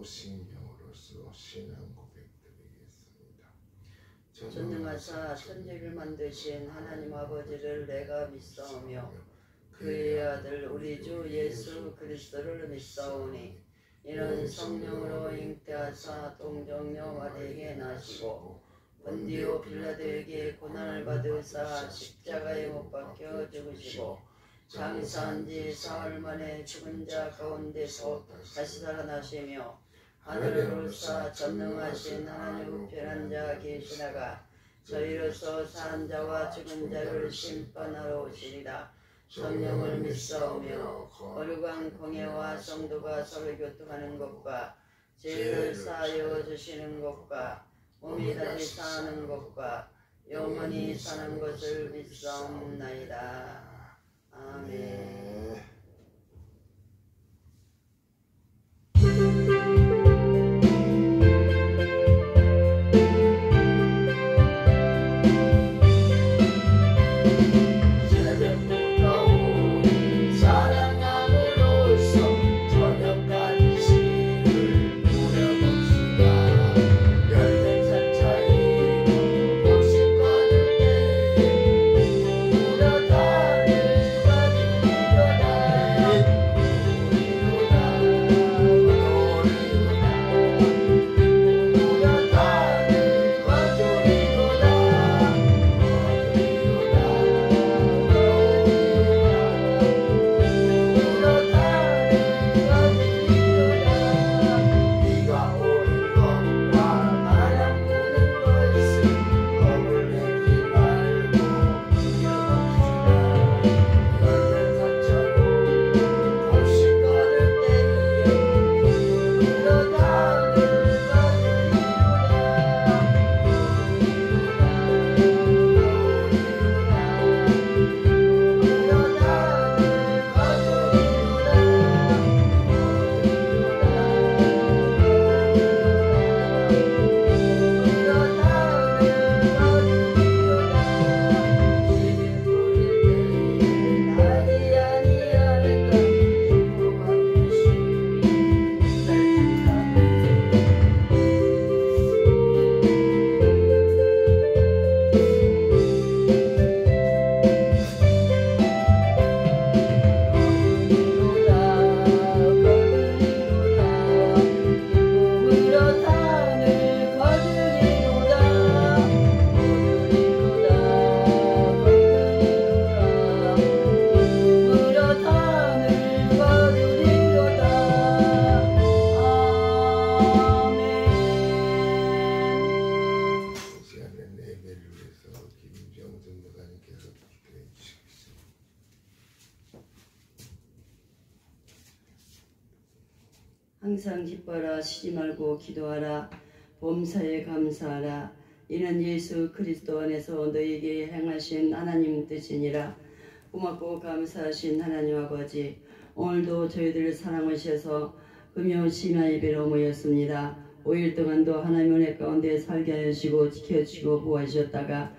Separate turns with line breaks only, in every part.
신경으로서 신앙 고백드리겠습니다.
전능하사 천지를 만드신 하나님 아버지를 내가 믿사오며 그의 아들 우리 주 예수 그리스도를 믿사오니 이는 성령으로 잉태하사 동정녀 마리에게 나시고 본디오 빌라도에게 고난을 받으사 십자가에 못 박혀 죽으시고 장사한 지 사흘 만에 죽은 자 가운데서 다시 살아나시며 하늘을 오르사 전능하신 하나님 우편한 자 계시다가 저희로서 산 자와 죽은 자를 심판하러 오시리라. 성령을 믿사오며 거룩한 공예와 성도가 서로 교통하는 것과 죄를 사하여 주시는 것과 몸이 다시 사는 것과 영원히 사는 것을 믿사옵나이다. 아멘. 항상 기뻐라. 쉬지 말고 기도하라. 범사에 감사하라. 이는 예수 그리스도 안에서 너희에게 행하신 하나님 뜻이니라. 고맙고 감사하신 하나님 아버지, 오늘도 저희들을 사랑하셔서 금요 심야 예배로 모였습니다. 5일 동안도 하나님 은혜 가운데 살게 하시고 지켜주시고 보호하셨다가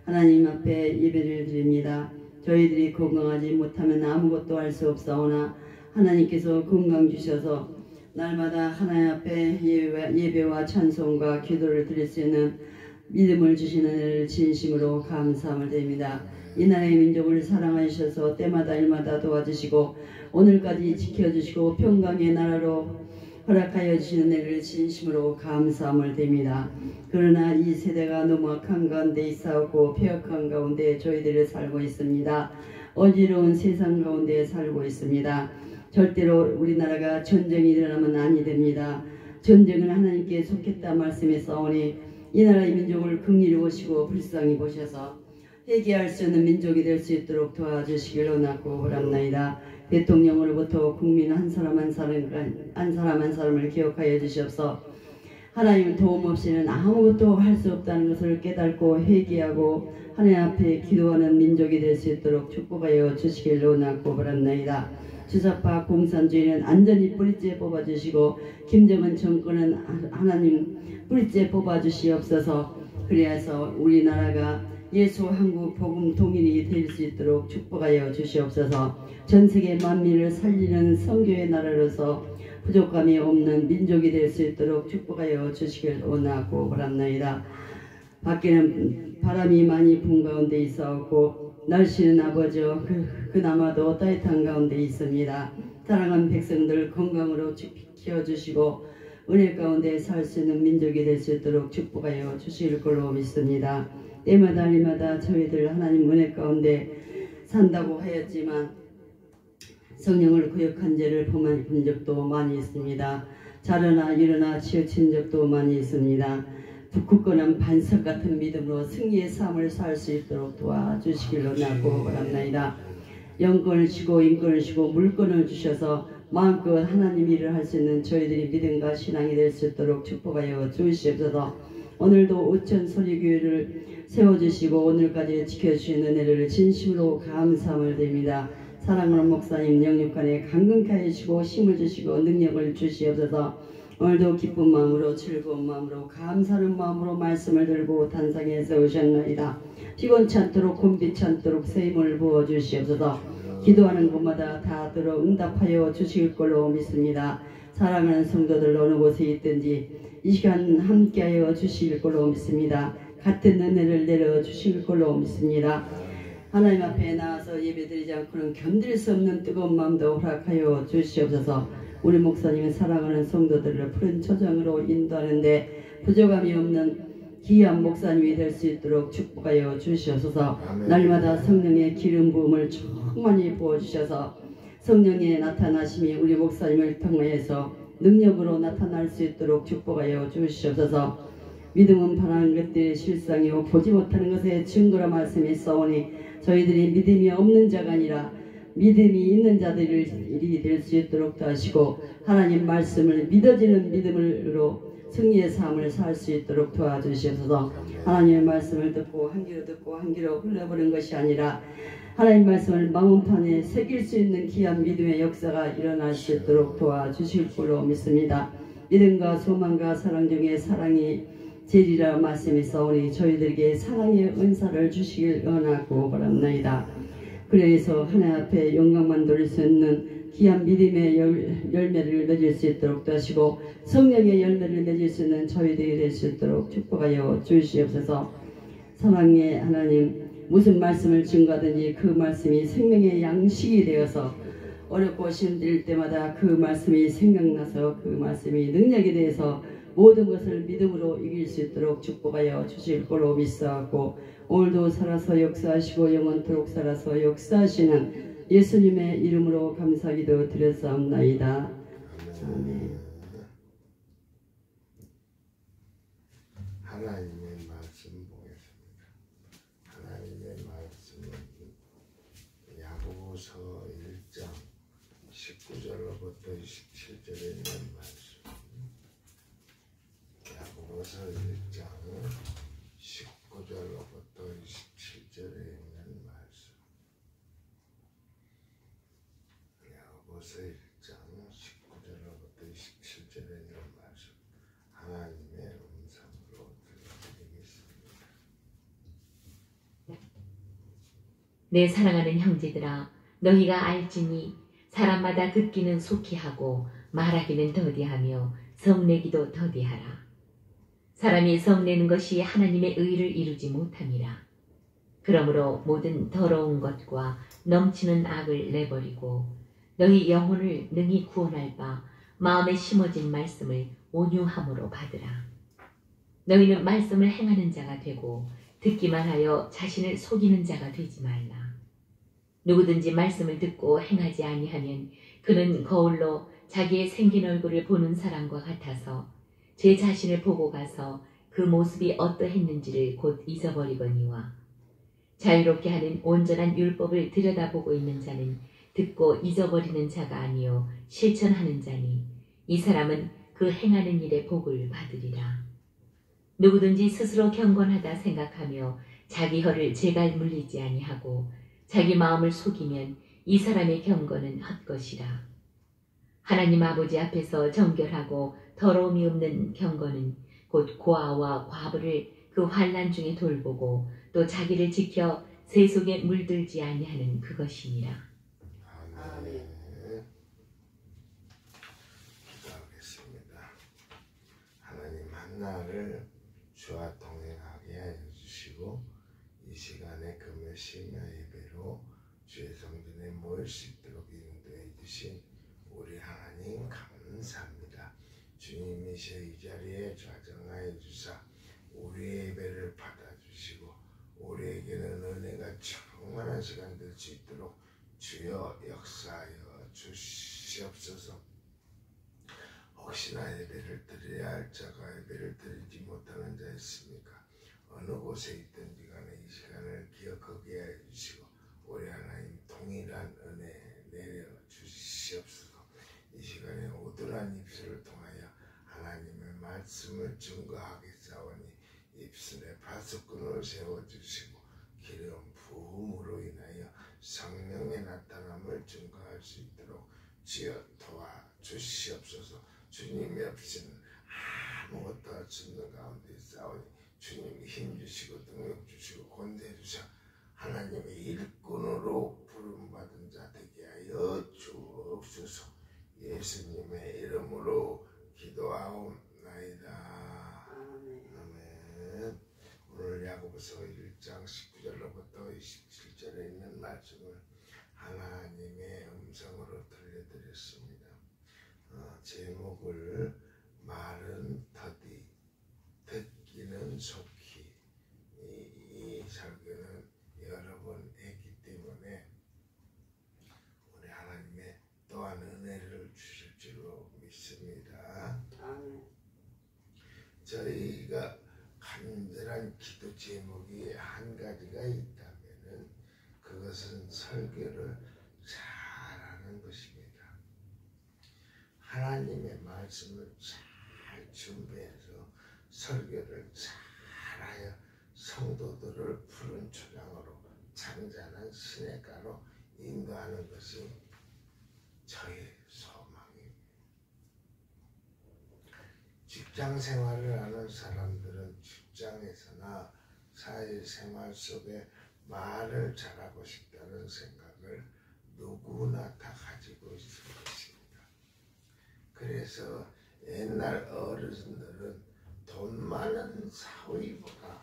하나님 앞에 예배를 드립니다. 저희들이 건강하지 못하면 아무것도 할 수 없사오나 하나님께서 건강 주셔서 날마다 하나님 앞에 예배와 찬송과 기도를 드릴 수 있는 믿음을 주시는 은혜를 진심으로 감사함을 드립니다. 이 나라의 민족을 사랑하셔서 때마다 일마다 도와주시고 오늘까지 지켜주시고 평강의 나라로 허락하여 주시는 은혜를 진심으로 감사함을 드립니다. 그러나 이 세대가 너무 악한 가운데 있사오고 폐역한 가운데 저희들이 살고 있습니다. 어지러운 세상 가운데 살고 있습니다. 절대로 우리나라가 전쟁이 일어나면 아니 됩니다. 전쟁은 하나님께 속했다 말씀했사오니 이 나라의 민족을 긍휼히 보시고 불쌍히 보셔서 회개할 수 있는 민족이 될 수 있도록 도와주시길 원하고 바랍나이다. 대통령으로부터 국민 한 사람 한 사람을 기억하여 주시옵소서. 하나님 도움 없이는 아무것도 할 수 없다는 것을 깨닫고 회개하고 하나님 앞에 기도하는 민족이 될 수 있도록 축복하여 주시길 원하고 바랍나이다. 주사파 공산주의는 안전히 뿌리째 뽑아주시고 김정은 정권은 하나님 뿌리째 뽑아주시옵소서. 그래서 우리나라가 예수 한국 복음 동인이 될 수 있도록 축복하여 주시옵소서. 전세계 만민을 살리는 선교의 나라로서 부족함이 없는 민족이 될 수 있도록 축복하여 주시길 원하고 바랍나이다. 밖에는 바람이 많이 분 가운데 있어왔고 날씨는 아버지여 그나마도 따뜻한 가운데 있습니다. 사랑하는 백성들 건강으로 지켜주시고 은혜 가운데 살 수 있는 민족이 될 수 있도록 축복하여 주실 걸로 믿습니다. 때마다 날마다 저희들 하나님 은혜 가운데 산다고 하였지만 성령을 구역한 죄를 범한 적도 많이 있습니다. 자려나 일어나 치우친 적도 많이 있습니다. 굳건한 반석 같은 믿음으로 승리의 삶을 살 수 있도록 도와주시길 원하고 바랍나이다. 영권을 주고 인권을 주고 물권을 주셔서 마음껏 하나님 일을 할 수 있는 저희들이 믿음과 신앙이 될 수 있도록 축복하여 주시옵소서. 오늘도 우천 소리교회를 세워주시고 오늘까지 지켜주신 은혜를 진심으로 감사함을 드립니다. 사랑하는 목사님 영육간에 강건케 해주시고 힘을 주시고 능력을 주시옵소서. 오늘도 기쁜 마음으로 즐거운 마음으로 감사하는 마음으로 말씀을 들고 단상에 세우셨나이다. 피곤치 않도록 곤비치 않도록 새 힘을 부어주시옵소서. 기도하는 곳마다 다 들어 응답하여 주실 걸로 믿습니다. 사랑하는 성도들 어느 곳에 있든지 이 시간 함께하여 주실 걸로 믿습니다. 같은 은혜를 내려주실 걸로 믿습니다. 하나님 앞에 나와서 예배드리지 않고는 견딜 수 없는 뜨거운 마음도 허락하여 주시옵소서. 우리 목사님은 사랑하는 성도들을 푸른 초장으로 인도하는데 부족함이 없는 귀한 목사님이 될 수 있도록 축복하여 주시옵소서. 날마다 성령의 기름 부음을 충만히 부어주셔서 성령의 나타나심이 우리 목사님을 통해서 능력으로 나타날 수 있도록 축복하여 주시옵소서. 믿음은 바라는 것들의 실상이요 보지 못하는 것의 증거라 말씀이 써오니 저희들이 믿음이 없는 자가 아니라 믿음이 있는 자들이 될 수 있도록 하시고 하나님 말씀을 믿어지는 믿음으로 승리의 삶을 살 수 있도록 도와주시옵소서. 하나님의 말씀을 듣고 한 귀로 흘려보는 것이 아니라 하나님 말씀을 마음판에 새길 수 있는 귀한 믿음의 역사가 일어날 수 있도록 도와주실 줄로 믿습니다. 믿음과 소망과 사랑 중에 사랑이 제일이라 말씀이 써오니 저희들에게 사랑의 은사를 주시길 원하고 바랍나이다. 그래서 하나님 앞에 영광만 돌릴 수 있는 귀한 믿음의 열매를 맺을 수 있도록 하시고 성령의 열매를 맺을 수 있는 저희들이 될 수 있도록 축복하여 주시옵소서. 사랑의 하나님, 무슨 말씀을 증거하든지 그 말씀이 생명의 양식이 되어서 어렵고 힘들 때마다 그 말씀이 생각나서 그 말씀이 능력이 되어서 모든 것을 믿음으로 이길 수 있도록 축복하여 주실 걸로 믿사하고 오늘도 살아서 역사하시고 영원토록 살아서 역사하시는 예수님의 이름으로 감사기도 드렸사옵나이다. 아멘.
하나님의 말씀 보겠습니다. 하나님의 말씀은 야고보서 1장 19절로부터 27절에 있는 말씀. 야고보서 1장 19절로부터 27절에 있는 말씀. 야고보서 1장 19절로부터 27절에 있는 말씀. 하나님의 음성으로 들려드리겠습니다.
내 사랑하는 형제들아, 너희가 알지니 사람마다 듣기는 속히 하고 말하기는 더디하며 성내기도 더디하라. 사람이 성내는 것이 하나님의 의를 이루지 못함이라. 그러므로 모든 더러운 것과 넘치는 악을 내버리고 너희 영혼을 능히 구원할 바 마음에 심어진 말씀을 온유함으로 받으라. 너희는 말씀을 행하는 자가 되고 듣기만 하여 자신을 속이는 자가 되지 말라. 누구든지 말씀을 듣고 행하지 아니하면 그는 거울로 자기의 생긴 얼굴을 보는 사람과 같아서 제 자신을 보고 가서 그 모습이 어떠했는지를 곧 잊어버리거니와 자유롭게 하는 온전한 율법을 들여다보고 있는 자는 듣고 잊어버리는 자가 아니요 실천하는 자니 이 사람은 그 행하는 일의 복을 받으리라. 누구든지 스스로 경건하다 생각하며 자기 혀를 제갈 물리지 아니하고 자기 마음을 속이면 이 사람의 경건은 헛것이라. 하나님 아버지 앞에서 정결하고 더러움이 없는 경건은 곧 고아와 과부를 그 환난 중에 돌보고 또 자기를 지켜 세속에 물들지 아니하는 그것이니라.
아멘. 주님이시여 이 자리에 좌정하여 주사 우리의 예배를 받아주시고 우리에게는 은혜가 충만한 시간 될 수 있도록 주여 역사하여 주시옵소서. 혹시나 예배를 드려야 할 자가 예배를 드리지 못하는 자 있습니까? 어느 곳에 있든지 간에 이 시간을 기억하게 해주시고 우리 하나님 동일한 은혜 내려 주시옵소서. 이 시간에 오들한 입술을 통하여 하나님의 말씀을 증거하겠사오니 입술에 파수꾼을 세워주시고 기름 부음으로 인하여 성령의 나타남을 증거할 수 있도록 주여 도와주시옵소서. 주님이 없이는 아무것도 할 수 없는 가운데 싸우니 주님이 힘주시고 능력주시고 권세주셔 하나님의 일꾼으로 부름받은 자 되게 하여 주옵소서. 예수님의 이름으로 기도하옵나이다. 아멘. 오늘 야고보서 1장 19절로부터 27절에 있는 말씀을 하나님의 음성으로 들려드렸습니다. 제목을 말은 더디 듣기는 속히 이 설교는 여러 번 했기 때문에 우리 하나님의 또한 은혜를 주실 줄로 믿습니다. 저희가 간절한 기도 제목이 한 가지가 있다면 그것은 설교를 잘하는 것입니다. 하나님의 말씀을 잘 준비해서 설교를 잘하여 성도들을 푸른 초장으로 잔잔한 시냇가로 인도하는 것이 저의 소망입니다. 직장 생활을 하는 사람들은 직장에서나 사회생활 속에 말을 잘하고 싶다는 생각을 누구나 다 가지고 있을 것입니다. 그래서 옛날 어르신들은 돈 많은 사위보다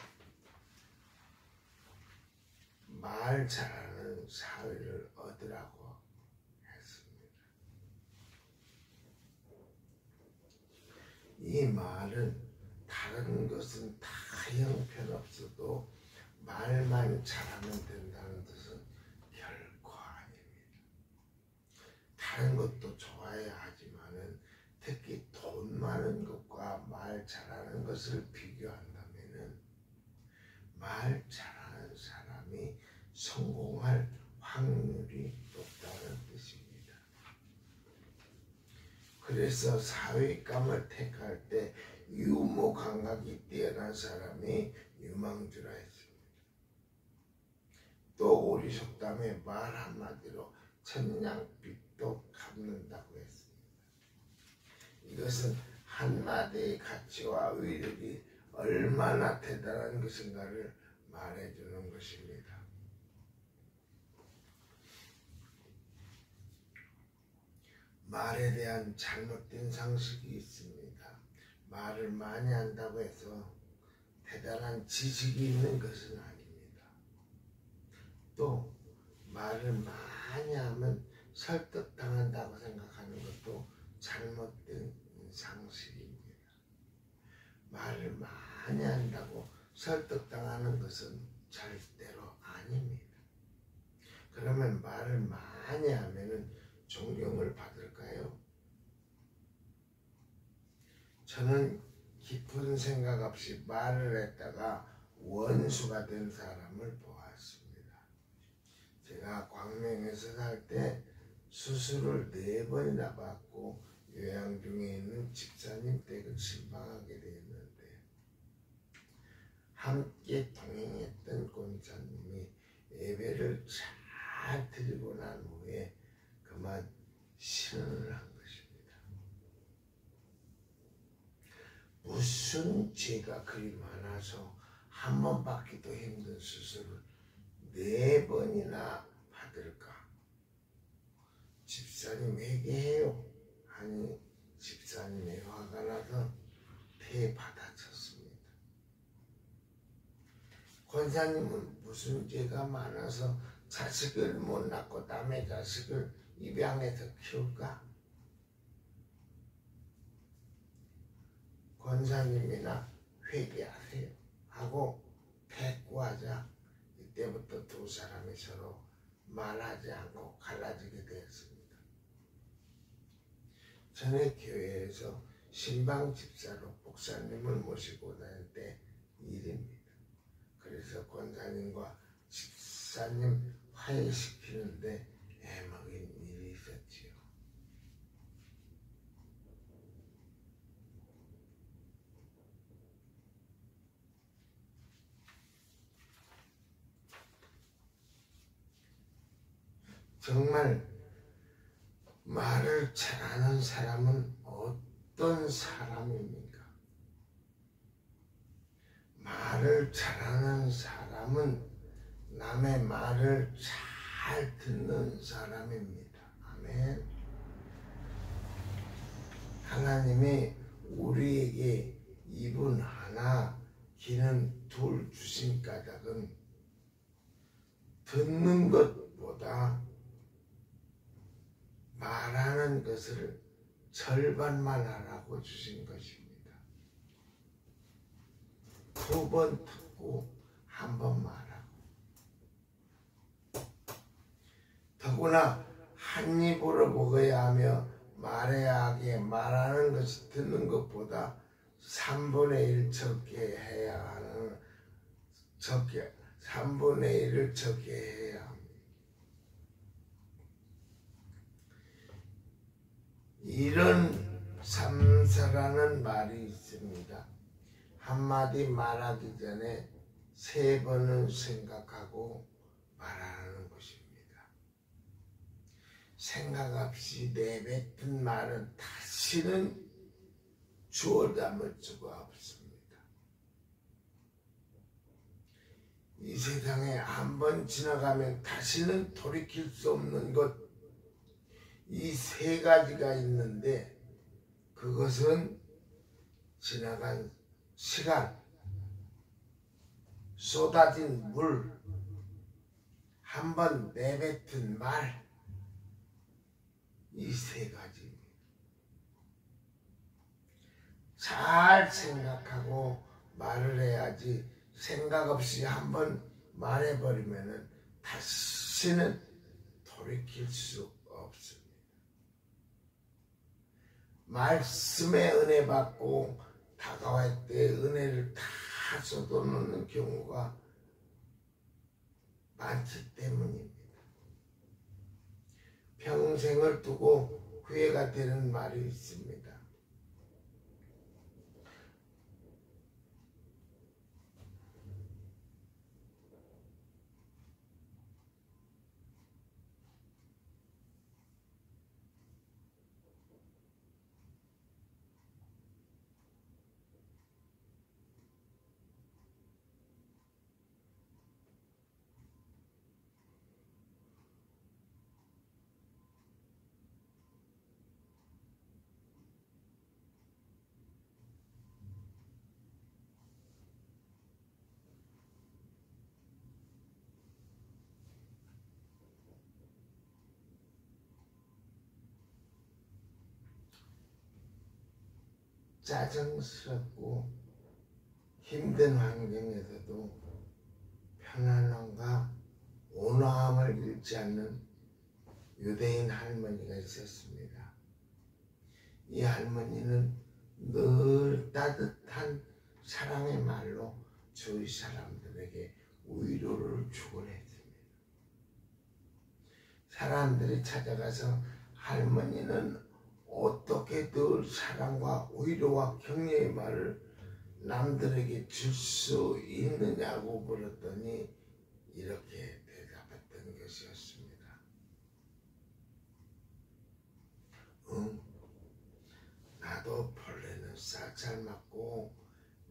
말 잘하는 사위를 얻으라고 했습니다. 이 말은 다른 것은 다 형편없어도 말만 잘하면 된다는 뜻은 결코 아닙니다. 다른 것도 좋아야 하지만은 특히 돈 많은 것과 말 잘하는 것을 비교한다면은 말 잘하는 사람이 성공할 확률이 높다는 뜻입니다. 그래서 사위감을 택할 때 유머 감각이 뛰어난 사람이 유망주라 했습니다. 또 우리 속담에 말 한마디로 천냥빚도 갚는다고 했습니다. 이것은 한마디의 가치와 위력이 얼마나 대단한 것인가를 말해주는 것입니다. 말에 대한 잘못된 상식이 있습니다. 말을 많이 한다고 해서 대단한 지식이 있는 것은 아닙니다. 또 말을 많이 하면 설득당한다고 생각하는 것도 잘못된 상식입니다. 말을 많이 한다고 설득당하는 것은 절대로 아닙니다. 그러면 말을 많이 하면은 존경을 받을까요? 저는 깊은 생각 없이 말을 했다가 원수가 된 사람을 보았습니다. 제가 광명에서 살 때 수술을 4번이나 받고 요양 중에 있는 집사님 댁을 신방하게 되었는데 함께 동행했던 권사님이 예배를 잘 드리고 난 후에 그만 신을 한 것입니다. 무슨 죄가 그리 많아서 한 번 받기도 힘든 수술을 4번이나 받을까? 집사님 회개해요 하니 집사님이 화가 나서 폐에 받아쳤습니다. 권사님은 무슨 죄가 많아서 자식을 못 낳고 남의 자식을 입양해서 키울까? 권사님이나 회개하세요 하고 대꾸하자 이때부터 두 사람이 서로 말하지 않고 갈라지게 되었습니다. 전에 교회에서 신방 집사로 목사님을 모시고 다닐 때 일입니다. 그래서 권사님과 집사님 화해시키는데 애먹인 일이 있었지요. 정말 말을 잘하는 사람은 어떤 사람입니까? 말을 잘하는 사람은 남의 말을 잘 듣는 사람입니다. 아멘. 하나님이 우리에게 입은 하나, 귀는 둘 주신 까닭은 듣는 것보다 말하는 것을 절반만 하라고 주신 것입니다. 두 번 듣고 한 번 말하고, 더구나 한 입으로 먹어야 하며 말해야 하기에 말하는 것이 듣는 것보다 3분의 1 적게 해야 하는 3분의 1을 적게 해야 합니다. 이런 삼사라는 말이 있습니다. 한마디 말하기 전에 3번은 생각하고 말하는 것입니다. 생각 없이 내뱉은 말은 다시는 주워 담을 수가 없습니다. 이 세상에 한 번 지나가면 다시는 돌이킬 수 없는 것, 이 3가지가 있는데 그것은 지나간 시간, 쏟아진 물, 한 번 내뱉은 말, 이 3가지입니다. 잘 생각하고 말을 해야지 생각 없이 한 번 말해버리면 다시는 돌이킬 수 없습니다. 말씀에 은혜 받고 다가갈 때 은혜를 다 쏟아놓는 경우가 많기 때문입니다. 평생을 두고 후회가 되는 말이 있습니다. 짜증스럽고 힘든 환경에서도 편안함과 온화함을 잃지 않는 유대인 할머니가 있었습니다. 이 할머니는 늘 따뜻한 사랑의 말로 주위 사람들에게 위로를 주곤 했습니다. 사람들이 찾아가서 할머니는 어떻게 늘 사랑과 위로와 격려의 말을 남들에게 줄 수 있느냐고 물었더니 이렇게 대답했던 것이었습니다. 나도 본래는 싹잘 맞고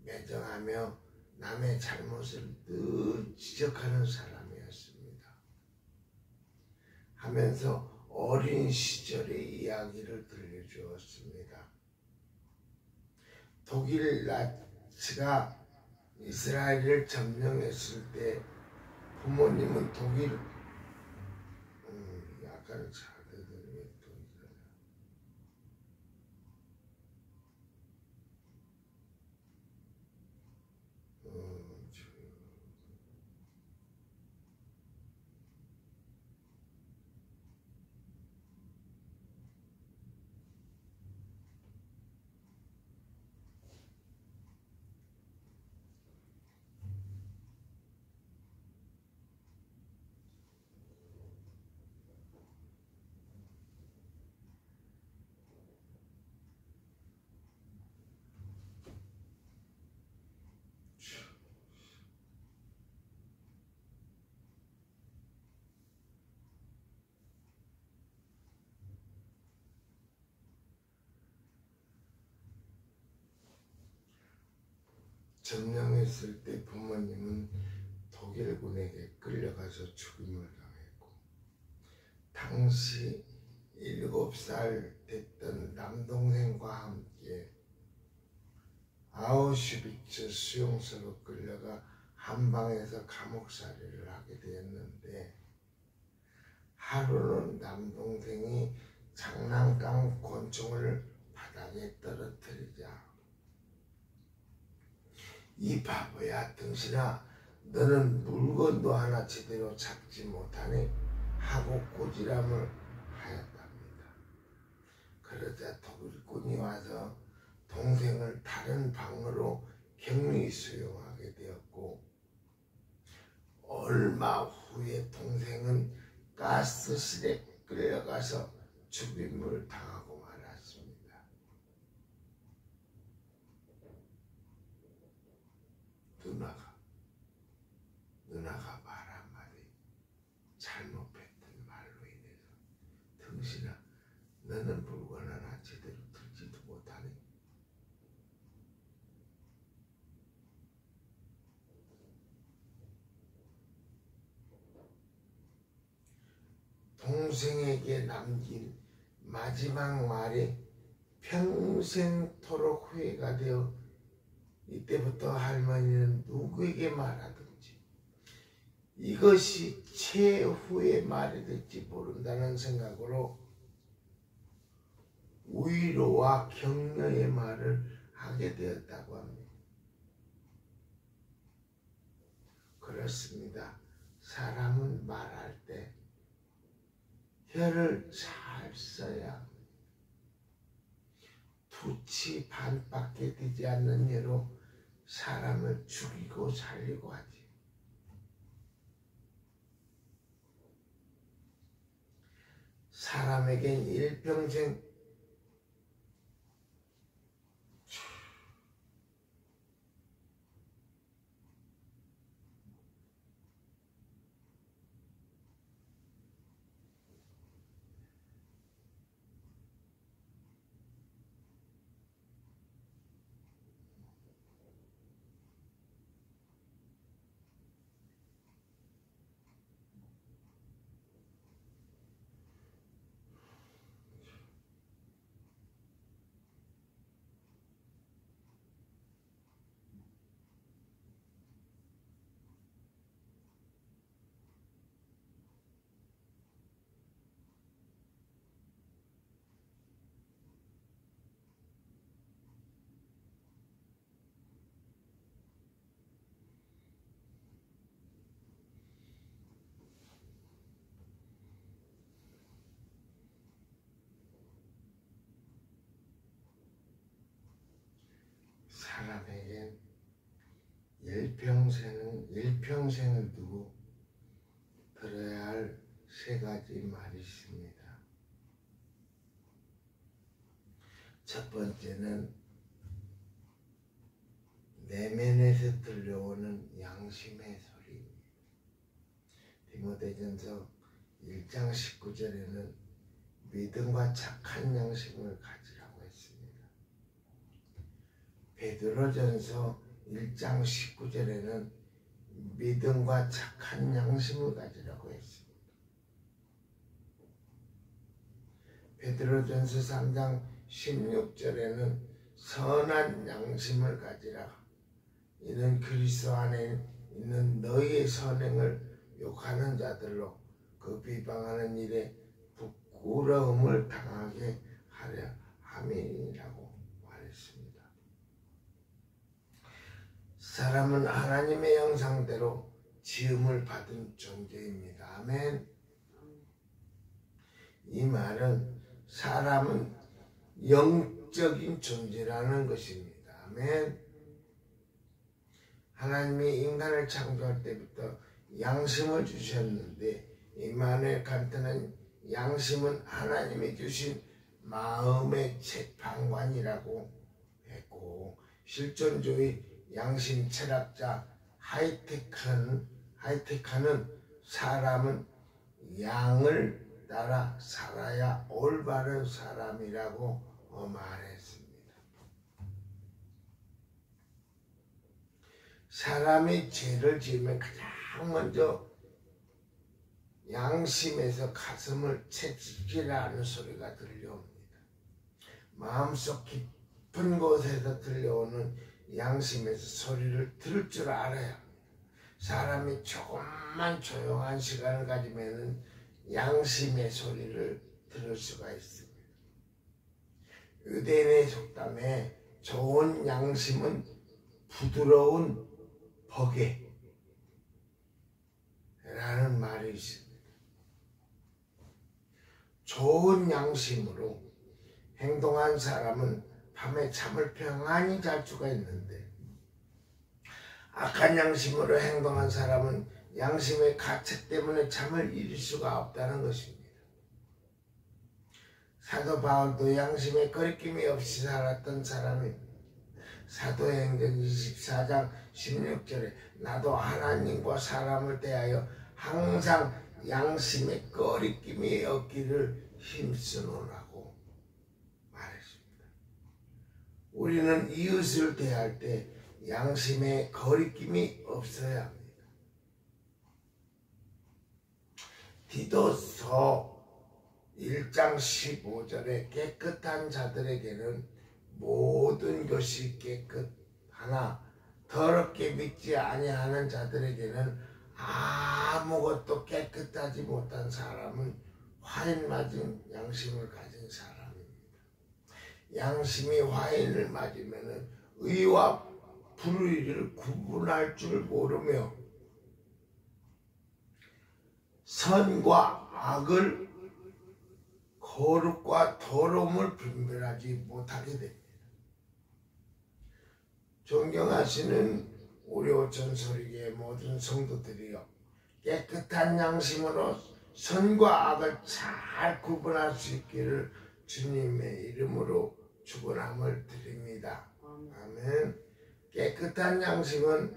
매정하며 남의 잘못을 늘 지적하는 사람이었습니다. 하면서 어린 시절의 이야기를 들려주었습니다. 독일 나치가 이스라엘을 점령했을 때 부모님은 독일 약간 자들이 또 있어요. 점령했을 때 부모님은 독일군에게 끌려가서 죽임을 당했고, 당시 7살 됐던 남동생과 함께 아우슈비츠 수용소로 끌려가 한방에서 감옥살이를 하게 되었는데, 하루는 남동생이 장난감 권총을 바닥에 떨어뜨리자 이 바보야 등신아, 너는 물건도 하나 제대로 잡지 못하니 하고 꼬지람을 하였답니다. 그러자 독일군이 와서 동생을 다른 방으로 격리 수용하게 되었고, 얼마 후에 동생은 가스실에 끌려가서 죽임을 당하고 말았습니다. 누나가 말 한마디 잘못했던 말로 인해서 등신아, 너는 물건 하나 제대로 들지도 못하니 동생에게 남긴 마지막 말이 평생토록 후회가 되어 이때부터 할머니는 누구에게 말하든지 이것이 최후의 말이 될지 모른다는 생각으로 위로와 격려의 말을 하게 되었다고 합니다. 그렇습니다. 사람은 말할 때 혀를 잘 써야 합니다. 두치 반밖에 되지 않는 혀로 사람을 죽이고 살리고 하지. 사람에겐 일평생 사람에겐 일평생을 두고 들어야 할 3가지 말이 있습니다. 첫 번째는 내면에서 들려오는 양심의 소리입니다. 디모데전서 1장 19절에는 믿음과 착한 양심을 가지라고 했습니다. 베드로전서 1장 19절에는 믿음과 착한 양심을 가지라고 했습니다. 베드로전서 3장 16절에는 선한 양심을 가지라. 이는 그리스도 안에 있는 너희의 선행을 욕하는 자들로 그 비방하는 일에 부끄러움을 당하게 하려 함이라고 말했습니다. 사람은 하나님의 형상대로 지음을 받은 존재입니다. 아멘. 이 말은 사람은 영적인 존재라는 것입니다. 아멘. 하나님이 인간을 창조할 때부터 양심을 주셨는데, 이만의 간단한 양심은 하나님이 주신 마음의 재판관이라고 했고, 실존주의 양심 철학자 하이테카는 사람은 양을 따라 살아야 올바른 사람이라고 말했습니다. 사람이 죄를 지으면 가장 먼저 양심에서 가슴을 채찍질하는 소리가 들려옵니다. 마음속 깊은 곳에서 들려오는 양심에서 소리를 들을 줄 알아야 합니다. 사람이 조금만 조용한 시간을 가지면 양심의 소리를 들을 수가 있습니다. 유대인의 속담에 좋은 양심은 부드러운 버게 라는 말이 있습니다. 좋은 양심으로 행동한 사람은 밤에 잠을 평안히 잘 수가 있는데 악한 양심으로 행동한 사람은 양심의 가책 때문에 잠을 이룰 수가 없다는 것입니다. 사도 바울도 양심에 거리낌이 없이 살았던 사람입니다. 사도행전 24장 16절에 나도 하나님과 사람을 대하여 항상 양심에 거리낌이 없기를 힘쓰노라고 말했습니다. 우리는 이웃을 대할 때 양심에 거리낌이 없어야 합니다. 디도서 1장 15절에 깨끗한 자들에게는 모든 것이 깨끗하나 더럽게 믿지 아니하는 자들에게는 아무것도 깨끗하지 못한 사람은 화인 맞은 양심을 가진 사람입니다. 양심이 화인을 맞으면 의와 불의를 구분할 줄 모르며 선과 악을 거룩과 더러움을 분별하지 못하게 됩니다. 존경하시는 우리 오천소리교회 모든 성도들이여, 깨끗한 양심으로 선과 악을 잘 구분할 수 있기를 주님의 이름으로 축원함을 드립니다. 아멘. 깨끗한 양심은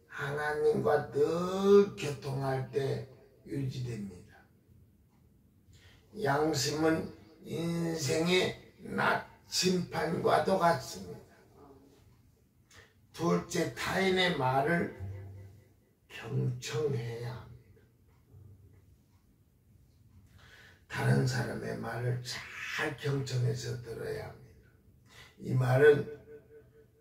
하나님과 늘 교통할 때 유지됩니다. 양심은 인생의 나침판과도 같습니다. 둘째, 타인의 말을 경청해야 합니다. 다른 사람의 말을 잘 경청해서 들어야 합니다. 이 말은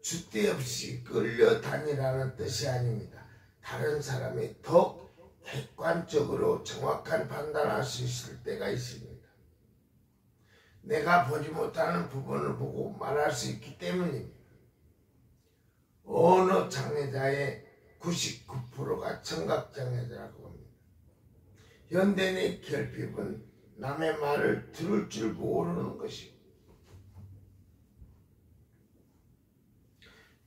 줏대 없이 끌려다니라는 뜻이 아닙니다. 다른 사람이 더 객관적으로 정확한 판단할 수 있을 때가 있습니다. 내가 보지 못하는 부분을 보고 말할 수 있기 때문입니다. 언어 장애자의 99%가 청각장애자라고 합니다. 현대인의 결핍은 남의 말을 들을 줄 모르는 것입니다.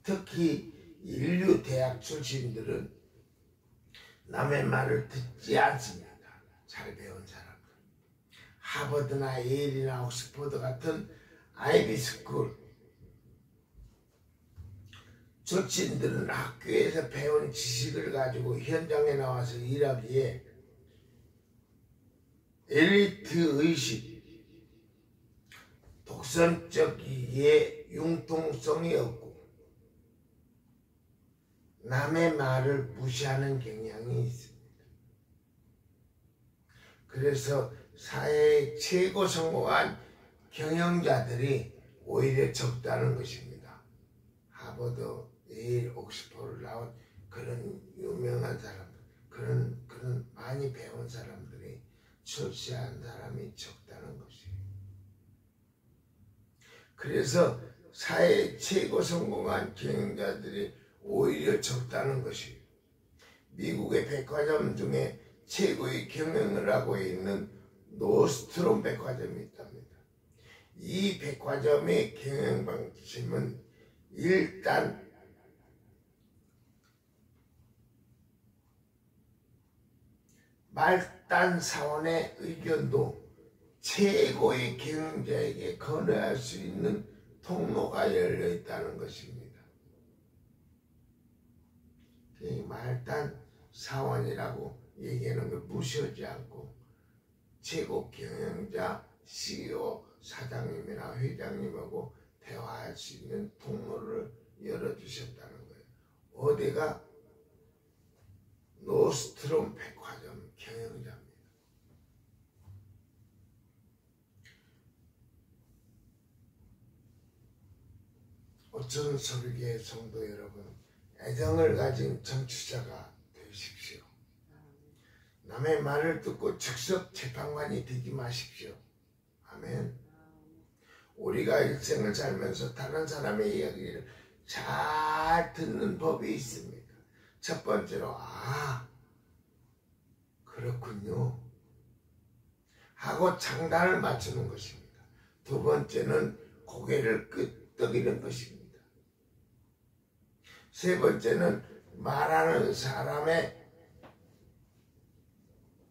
특히 인류 대학 출신들은 남의 말을 듣지 않습니다. 잘 배운 사람들. 하버드나 예일이나 옥스퍼드 같은 아이비 스쿨 출신들은 학교에서 배운 지식을 가지고 현장에 나와서 일하기에 엘리트 의식, 독선적 이해, 융통성이 없고 남의 말을 무시하는 경향이 있습니다. 그래서 사회의 최고 성공한 경영자들이 오히려 적다는 것입니다. 하버드, 예일, 옥스퍼드를 나온 그런 유명한 사람들, 그런 많이 배운 사람들이 출세한 사람이 적다는 것이에요. 그래서 사회의 최고 성공한 경영자들이 오히려 적다는 것이에요. 미국의 백화점 중에 최고의 경영을 하고 있는 노스트롬 백화점이 있답니다. 이 백화점의 경영 방침은 일단 말단 사원의 의견도 최고의 경영자에게 건의할 수 있는 통로가 열려 있다는 것입니다. 말단 사원이라고 얘기하는 걸 무시하지 않고 최고 경영자, CEO, 사장님이나 회장님하고 대화할 수 있는 통로를 열어주셨다는 거예요. 어디가 노스트롬 백화점 경영자입니다. 오천소리교회 성도 여러분, 애정을 가진 청취자가 되십시오. 남의 말을 듣고 즉석 재판관이 되지 마십시오. 아멘. 우리가 일생을 살면서 다른 사람의 이야기를 잘 듣는 법이 있습니다. 첫 번째로 그렇군요 하고 장단을 맞추는 것입니다. 두 번째는 고개를 끄덕이는 것입니다. 세 번째는 말하는 사람의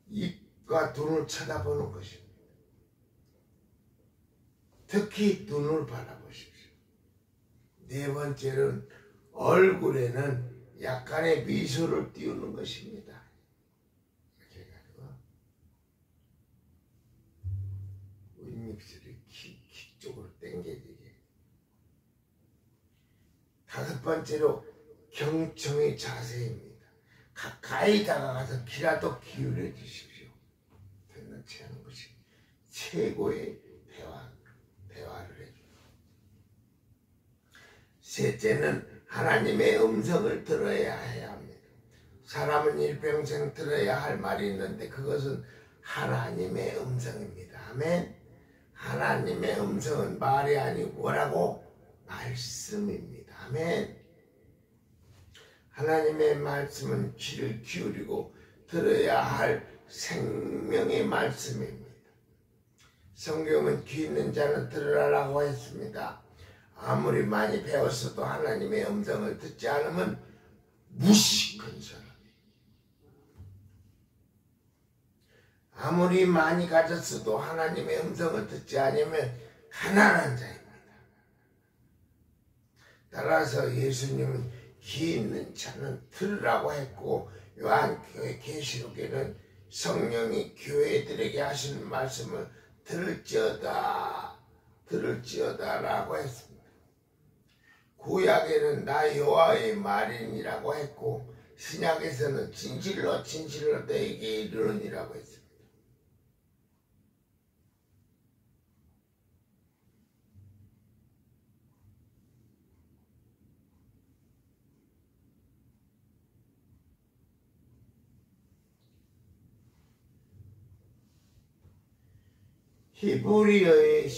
입과 눈을 쳐다보는 것입니다. 특히 눈을 바라보십시오. 네 번째는 얼굴에는 약간의 미소를 띄우는 것입니다. 이렇게 해가지고 윗입술이 귀 쪽으로 당겨지게. 다섯 번째로 경청의 자세입니다. 가까이 다가가서 귀라도 기울여 주십시오. 대낮에 하는 것이 최고의 대화를 해줍니다. 셋째는 하나님의 음성을 들어야 해야 합니다. 사람은 일평생 들어야 할 말이 있는데 그것은 하나님의 음성입니다. 아멘. 하나님의 음성은 말이 아니고 뭐라고? 말씀입니다. 아멘. 하나님의 말씀은 귀를 기울이고 들어야 할 생명의 말씀입니다. 성경은 귀 있는 자는 들으라고 했습니다. 아무리 많이 배웠어도 하나님의 음성을 듣지 않으면 무식한 사람이에요. 아무리 많이 가졌어도 하나님의 음성을 듣지 않으면 가난한 자입니다. 따라서 예수님은 귀 있는 자는 들으라고 했고, 요한교회 계시록에는 성령이 교회들에게 하시는 말씀을 들을지어다 라고 했습니다. 구약에는 나 여호와의 말이니라고 했고, 신약에서는 진실로 너에게 이르느니라고 했습니다. 히브리어의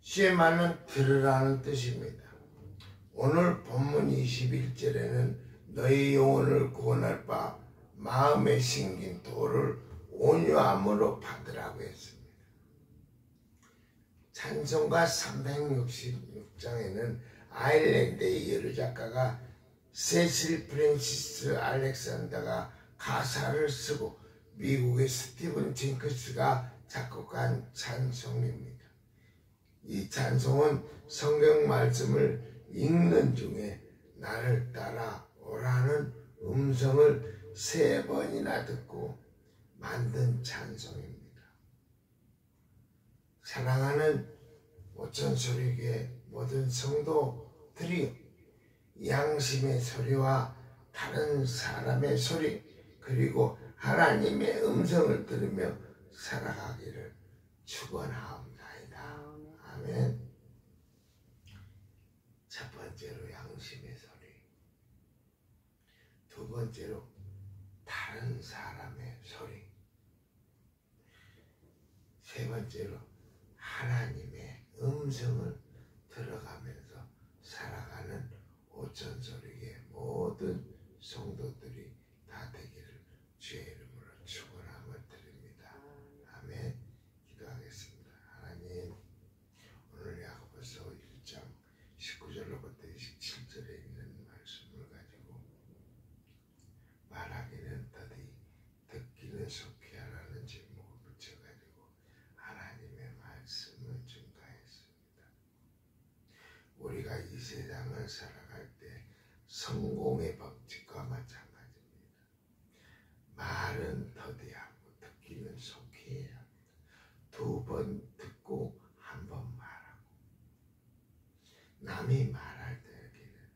쉐마는 들으라는 뜻입니다. 오늘 본문 21절에는 너희 영혼을 구원할 바 마음에 심긴 도를 온유함으로 받으라고 했습니다. 찬송가 366장에는 아일랜드의 여러 작가가 세실 프랜시스 알렉산더가 가사를 쓰고 미국의 스티븐 징크스가 작곡한 찬송입니다. 이 찬송은 성경 말씀을 읽는 중에 나를 따라오라는 음성을 3번이나 듣고 만든 찬송입니다. 사랑하는 오천소리교회 모든 성도들이 양심의 소리와 다른 사람의 소리 그리고 하나님의 음성을 들으며 살아가기를 축원하옵나이다. 아멘. 첫 번째로 양심의 소리, 두 번째로 다른 사람의 소리, 세 번째로 하나님의 음성을 들어가면서 살아가는 오천소리교회 모든 성도들이 다 되기를 주의 이름으로 축원함을 드립니다. 아멘. 기도하겠습니다. 하나님, 오늘 야고보서 1장 19절로부터 27절에 있는 말씀을 가지고 말하기는 더디 듣기는 속히 하라는 제목을 붙여가지고 하나님의 말씀을 증가했습니다. 우리가 이 세상을 살아갈 때 성공의 법칙과 마찬가지입니다. 말은 더디하고 듣기는 속히 해야 합니다. 2번 듣고 1번 말하고, 남이 말할 때에는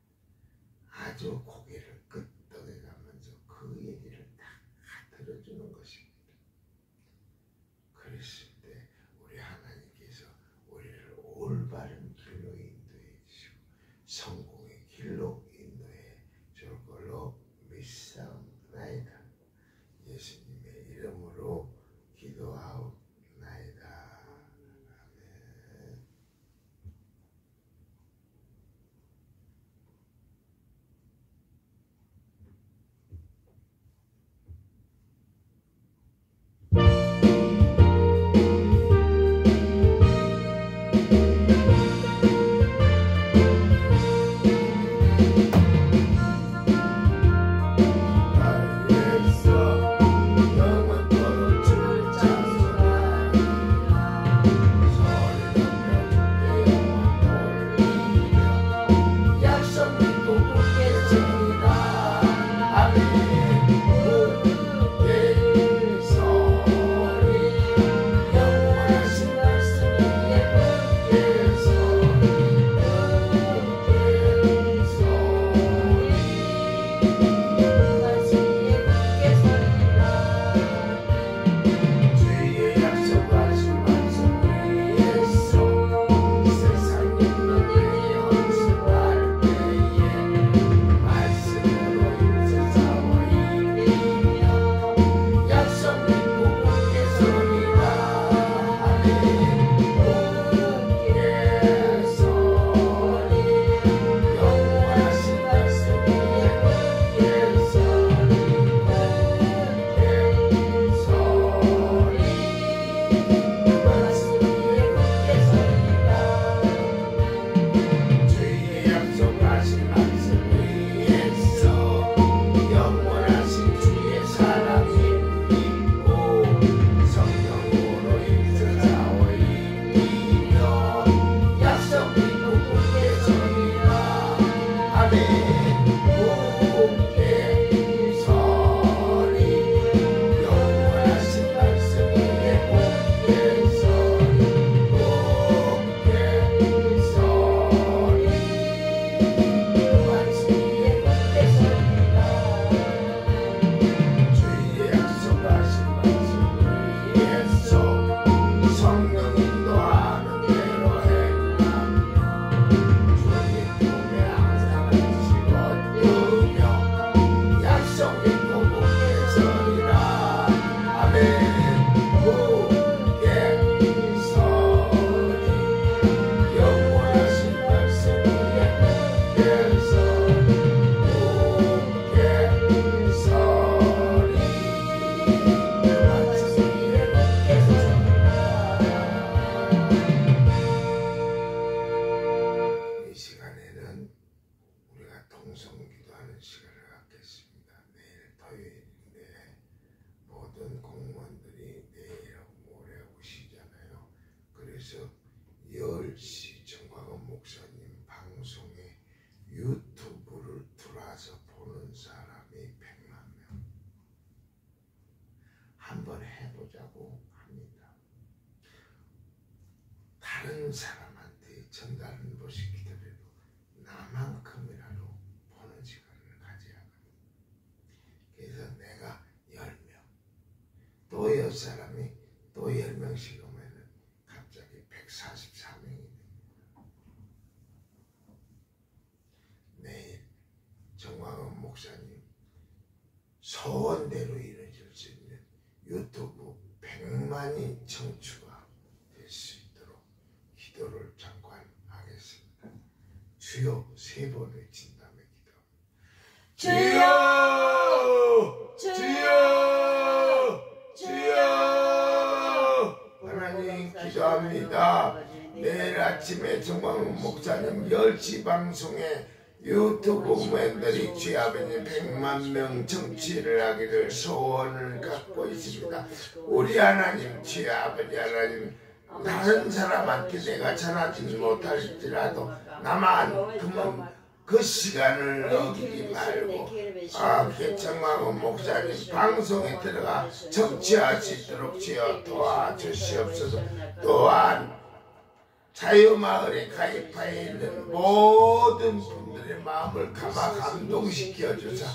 10시 정광훈 목사님 방송에 유튜브를 들어와서 보는 사람이 100만 명. 한번 해보자고 합니다. 다른 사람한테 전달은 못 시키더라도 나만큼이라도 보는 시간을 가져야 합니다. 그래서 내가 10명, 또 10사람이 또 10명씩 오면은 갑자기 144명이 됩니다. 내일 정광훈 목사님 소원대로 이루어질 수 있는 유튜브 100만이 청취가 될 수 있도록 기도를 잠깐 하겠습니다. 주여 3번 외친 다음에 기도합니다. 주여! 주여! 주여! 하나님 기도합니다. 내일 아침에 정광훈 목사님 10시 방송에 유튜브 멤버들이 주의 아버지 100만 명 정치를 하기를 소원을 갖고 있습니다. 우리 하나님 주의 아버지 하나님 다른 사람한테 내가 전하지 못할지라도 나만큼은 그 시간을 어기지 말고 정광훈 목사님 방송에 들어가 정치할 수 있도록 주여 도와주시옵소서. 또한 자유마을에 가입하여 있는 모든 분들의 마음을 감동시켜 주사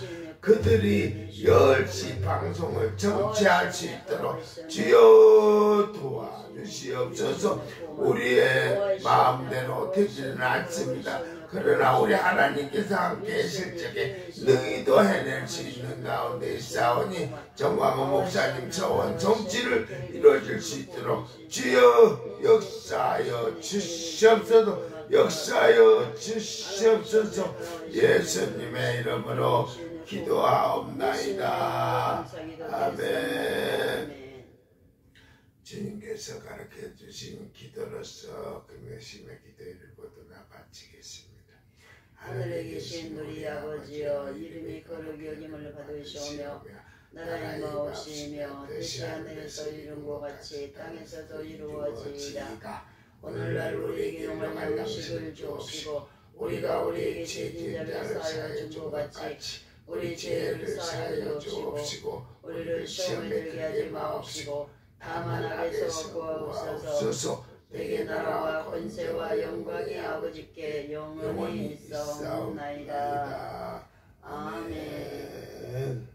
그들이 10시 방송을 정치할 수 있도록 주여 도와주시옵소서. 우리의 마음대로 되지는 않습니다. 그러나 우리 하나님께서 함께 계실 적에 능히도 해낼 수 있는 가운데 있사오니 정광훈 목사님 소원 정치를 이루어질 수 있도록 주여 역사하여 주시옵소서. 역사하여 주시옵소서. 예수님의 이름으로 기도하옵나이다. 아멘. 주님께서 가르쳐 주신 기도로서 금요심의 기도를 모두나 바치겠습니다.
하늘에 계신 우리 아버지여, 이름이 거룩히 여김을 받으시오며 나라의 마옵시며 뜻이 하늘에서 이룬 것 같이 땅에서도 이루어지이다. 오늘날 우리에게 용할 양식을 주옵시고 우리가 우리에게 죄진 자를 사하여 준 것 같이 우리 죄를 사하여 주옵시고 우리를 시험에 들게 하지 마옵시고 다만 악에서 구하옵소서. 내게 나라와 권세와 영광이 아버지께 영원히 있사옵나이다. 아멘.